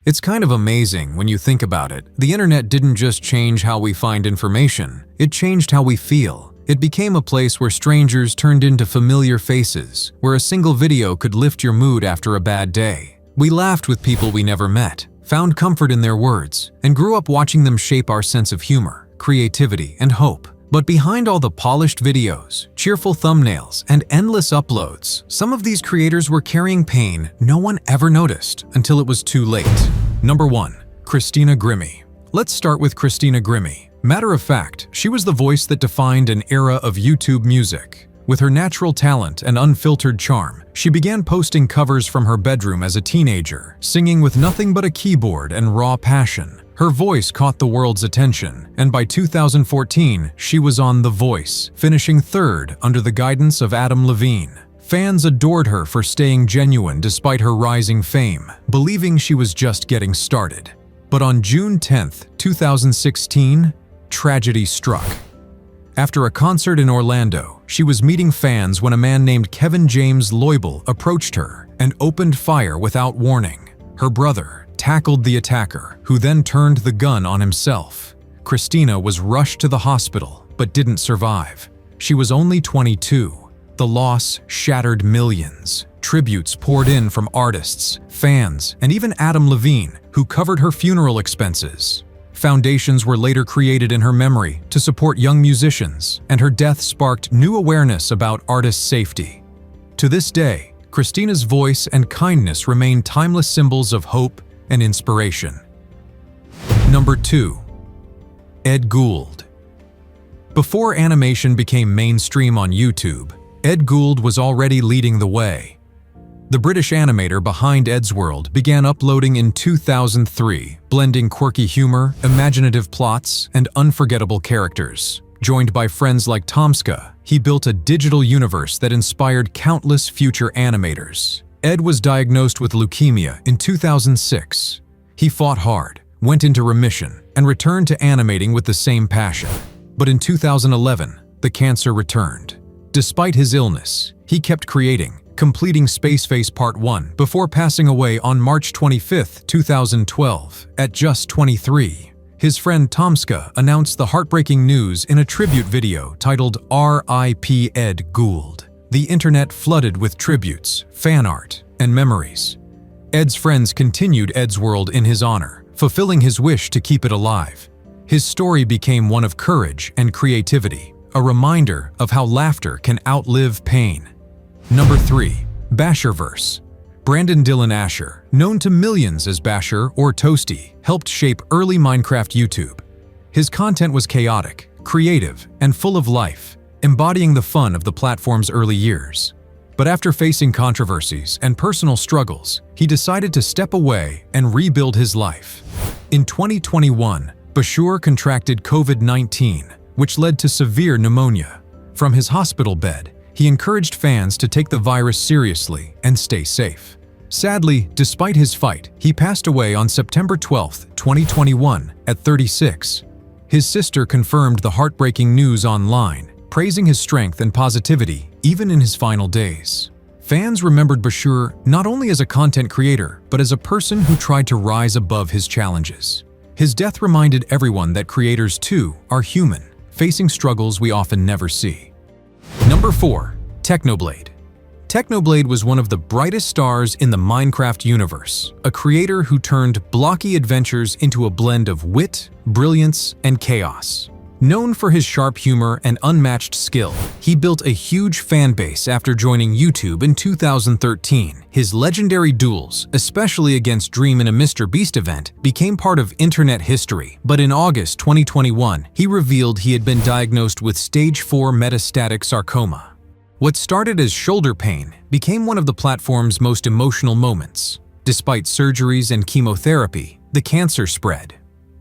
It's kind of amazing when you think about it. The internet didn't just change how we find information, it changed how we feel. It became a place where strangers turned into familiar faces, where a single video could lift your mood after a bad day. We laughed with people we never met, found comfort in their words, and grew up watching them shape our sense of humor, creativity, and hope. But behind all the polished videos, cheerful thumbnails, and endless uploads, some of these creators were carrying pain no one ever noticed until it was too late. Number 1. Christina Grimmie. Let's start with Christina Grimmie. Matter of fact, she was the voice that defined an era of YouTube music. With her natural talent and unfiltered charm, she began posting covers from her bedroom as a teenager, singing with nothing but a keyboard and raw passion. Her voice caught the world's attention, and by 2014, she was on The Voice, finishing third under the guidance of Adam Levine. Fans adored her for staying genuine despite her rising fame, believing she was just getting started. But on June 10, 2016, tragedy struck. After a concert in Orlando, she was meeting fans when a man named Kevin James Loibl approached her and opened fire without warning. Her brother tackled the attacker, who then turned the gun on himself. Christina was rushed to the hospital, but didn't survive. She was only 22. The loss shattered millions. Tributes poured in from artists, fans, and even Adam Levine, who covered her funeral expenses. Foundations were later created in her memory to support young musicians, and her death sparked new awareness about artist safety. To this day, Christina's voice and kindness remain timeless symbols of hope and inspiration. Number 2. Ed Gould. Before animation became mainstream on YouTube, Ed Gould was already leading the way. The British animator behind Eddsworld began uploading in 2003, blending quirky humor, imaginative plots, and unforgettable characters. Joined by friends like Tomska, he built a digital universe that inspired countless future animators. Ed was diagnosed with leukemia in 2006. He fought hard, went into remission, and returned to animating with the same passion. But in 2011, the cancer returned. Despite his illness, he kept creating, completing Spaceface Part 1 before passing away on March 25, 2012, at just 23. His friend Tomska announced the heartbreaking news in a tribute video titled R.I.P. Ed Gould. The internet flooded with tributes, fan art, and memories. Ed's friends continued Eddsworld in his honor, fulfilling his wish to keep it alive. His story became one of courage and creativity, a reminder of how laughter can outlive pain. Number 3. Basherverse. Brandon Dylan Asher, known to millions as Basher or Toasty, helped shape early Minecraft YouTube. His content was chaotic, creative, and full of life, embodying the fun of the platform's early years. But after facing controversies and personal struggles, he decided to step away and rebuild his life. In 2021, Basher contracted COVID-19, which led to severe pneumonia. From his hospital bed, he encouraged fans to take the virus seriously and stay safe. Sadly, despite his fight, he passed away on September 12, 2021, at 36. His sister confirmed the heartbreaking news online, praising his strength and positivity even in his final days. Fans remembered Basher not only as a content creator, but as a person who tried to rise above his challenges. His death reminded everyone that creators too are human, facing struggles we often never see. Number 4. Technoblade. Technoblade was one of the brightest stars in the Minecraft universe, a creator who turned blocky adventures into a blend of wit, brilliance, and chaos. Known for his sharp humor and unmatched skill, he built a huge fan base after joining YouTube in 2013. His legendary duels, especially against Dream in a mrbeast event, became part of internet history. But in August 2021, he revealed he had been diagnosed with stage 4 metastatic sarcoma. What started as shoulder pain became one of the platform's most emotional moments. Despite surgeries and chemotherapy, the cancer spread.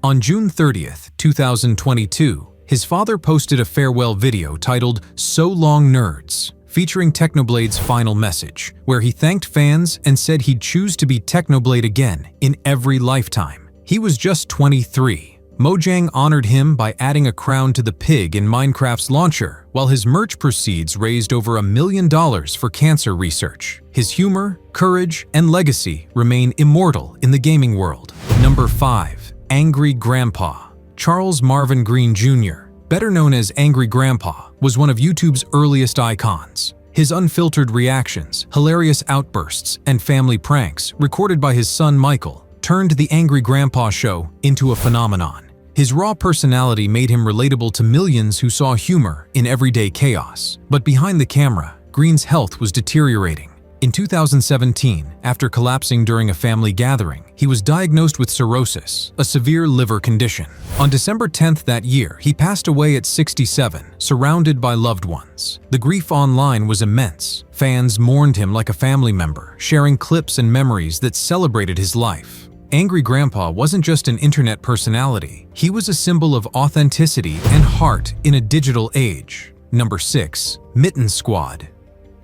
On June 30, 2022, his father posted a farewell video titled "So Long Nerds," featuring Technoblade's final message, where he thanked fans and said he'd choose to be Technoblade again in every lifetime. He was just 23, Mojang honored him by adding a crown to the pig in Minecraft's launcher, while his merch proceeds raised over $1 million for cancer research. His humor, courage, and legacy remain immortal in the gaming world. Number 5. Angry Grandpa. Charles Marvin Green Jr., better known as Angry Grandpa, was one of YouTube's earliest icons. His unfiltered reactions, hilarious outbursts, and family pranks, recorded by his son Michael, turned the Angry Grandpa show into a phenomenon. His raw personality made him relatable to millions who saw humor in everyday chaos. But behind the camera, Green's health was deteriorating. In 2017, after collapsing during a family gathering, he was diagnosed with cirrhosis, a severe liver condition. On December 10th that year, he passed away at 67, surrounded by loved ones. The grief online was immense. Fans mourned him like a family member, sharing clips and memories that celebrated his life. Angry Grandpa wasn't just an internet personality, he was a symbol of authenticity and heart in a digital age. Number 6. Mitten Squad.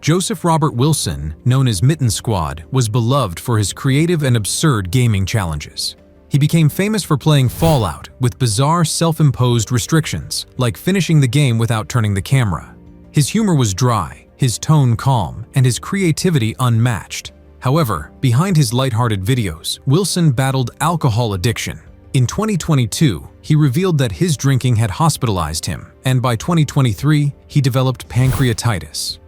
Joseph Robert Wilson, known as Mitten Squad, was beloved for his creative and absurd gaming challenges. He became famous for playing Fallout with bizarre self-imposed restrictions, like finishing the game without turning the camera. His humor was dry, his tone calm, and his creativity unmatched. However, behind his lighthearted videos, Wilson battled alcohol addiction. In 2022, he revealed that his drinking had hospitalized him, and by 2023, he developed pancreatitis.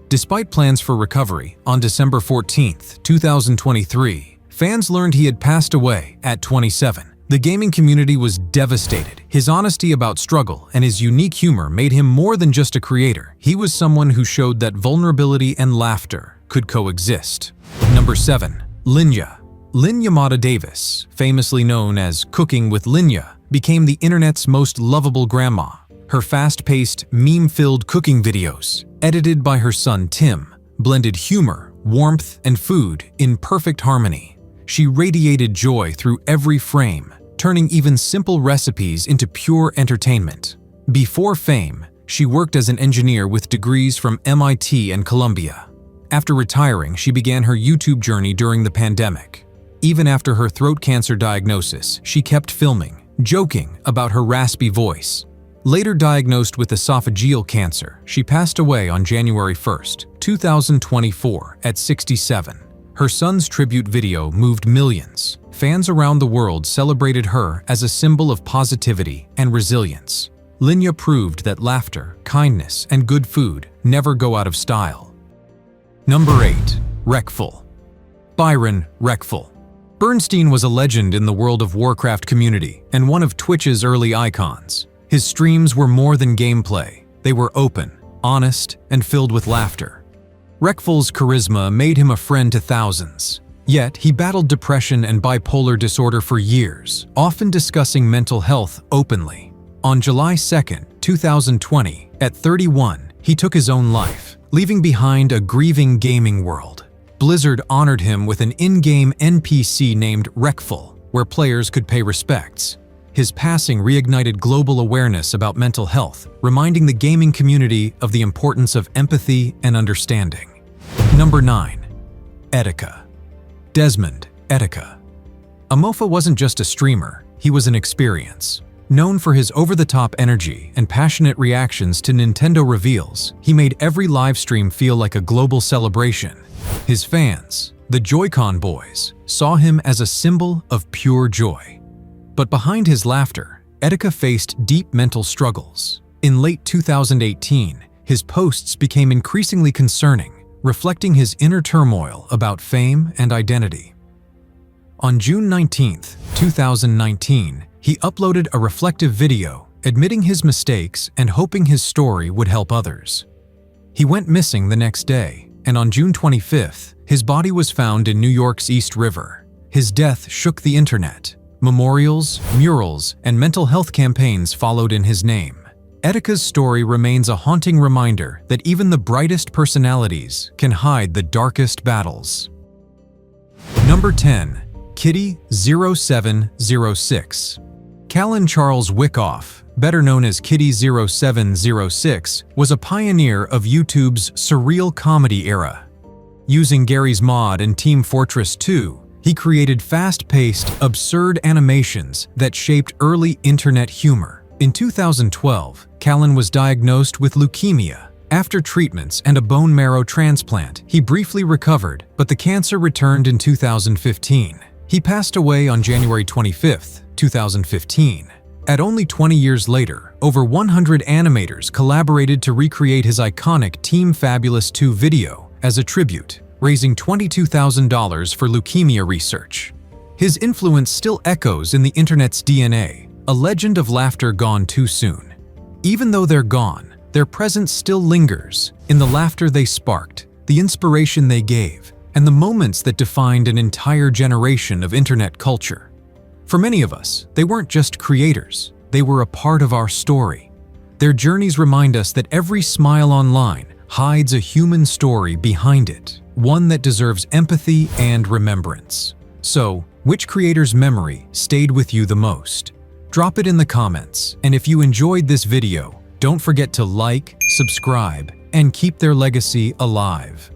Despite plans for recovery, on December 14, 2023, fans learned he had passed away at 27. The gaming community was devastated. His honesty about struggle and his unique humor made him more than just a creator. He was someone who showed that vulnerability and laughter could coexist. Number 7. Linya. Linya Mata Davis, famously known as Cooking with Linya, became the internet's most lovable grandma. Her fast-paced, meme-filled cooking videos, edited by her son Tim, blended humor, warmth, and food in perfect harmony. She radiated joy through every frame, turning even simple recipes into pure entertainment. Before fame, she worked as an engineer with degrees from MIT and Columbia. After retiring, she began her YouTube journey during the pandemic. Even after her throat cancer diagnosis, she kept filming, joking about her raspy voice. Later diagnosed with esophageal cancer, she passed away on January 1, 2024, at 67. Her son's tribute video moved millions. Fans around the world celebrated her as a symbol of positivity and resilience. Linya proved that laughter, kindness, and good food never go out of style. Number 8. Wreckful. Byron Wreckful. Bernstein was a legend in the World of Warcraft community and one of Twitch's early icons. His streams were more than gameplay. They were open, honest, and filled with laughter. Wreckful's charisma made him a friend to thousands. Yet, he battled depression and bipolar disorder for years, often discussing mental health openly. On July 2, 2020, at 31, he took his own life, leaving behind a grieving gaming world. Blizzard honored him with an in-game NPC named Wreckful, where players could pay respects. His passing reignited global awareness about mental health, reminding the gaming community of the importance of empathy and understanding. Number 9. Etika. Desmond Etika. Amofa wasn't just a streamer, he was an experience. Known for his over-the-top energy and passionate reactions to Nintendo reveals, he made every live stream feel like a global celebration. His fans, the Joy-Con boys, saw him as a symbol of pure joy. But behind his laughter, Etika faced deep mental struggles. In late 2018, his posts became increasingly concerning, reflecting his inner turmoil about fame and identity. On June 19, 2019, he uploaded a reflective video, admitting his mistakes and hoping his story would help others. He went missing the next day, and on June 25th, his body was found in New York's East River. His death shook the internet. Memorials, murals, and mental health campaigns followed in his name. Etika's story remains a haunting reminder that even the brightest personalities can hide the darkest battles. Number 10. Kitty0706. Callan Charles Wyckoff, better known as Kitty0706, was a pioneer of YouTube's surreal comedy era. Using Gary's Mod and Team Fortress 2, He created fast-paced, absurd animations that shaped early internet humor. In 2012, Callan was diagnosed with leukemia. After treatments and a bone marrow transplant, he briefly recovered, but the cancer returned in 2015. He passed away on January 25, 2015. At only 20 years later, over 100 animators collaborated to recreate his iconic Team Fabulous 2 video as a tribute, raising $22,000 for leukemia research. His influence still echoes in the internet's DNA, a legend of laughter gone too soon. Even though they're gone, their presence still lingers in the laughter they sparked, the inspiration they gave, and the moments that defined an entire generation of internet culture. For many of us, they weren't just creators, they were a part of our story. Their journeys remind us that every smile online hides a human story behind it, one that deserves empathy and remembrance. So, which creator's memory stayed with you the most? Drop it in the comments, and if you enjoyed this video, don't forget to like, subscribe, and keep their legacy alive.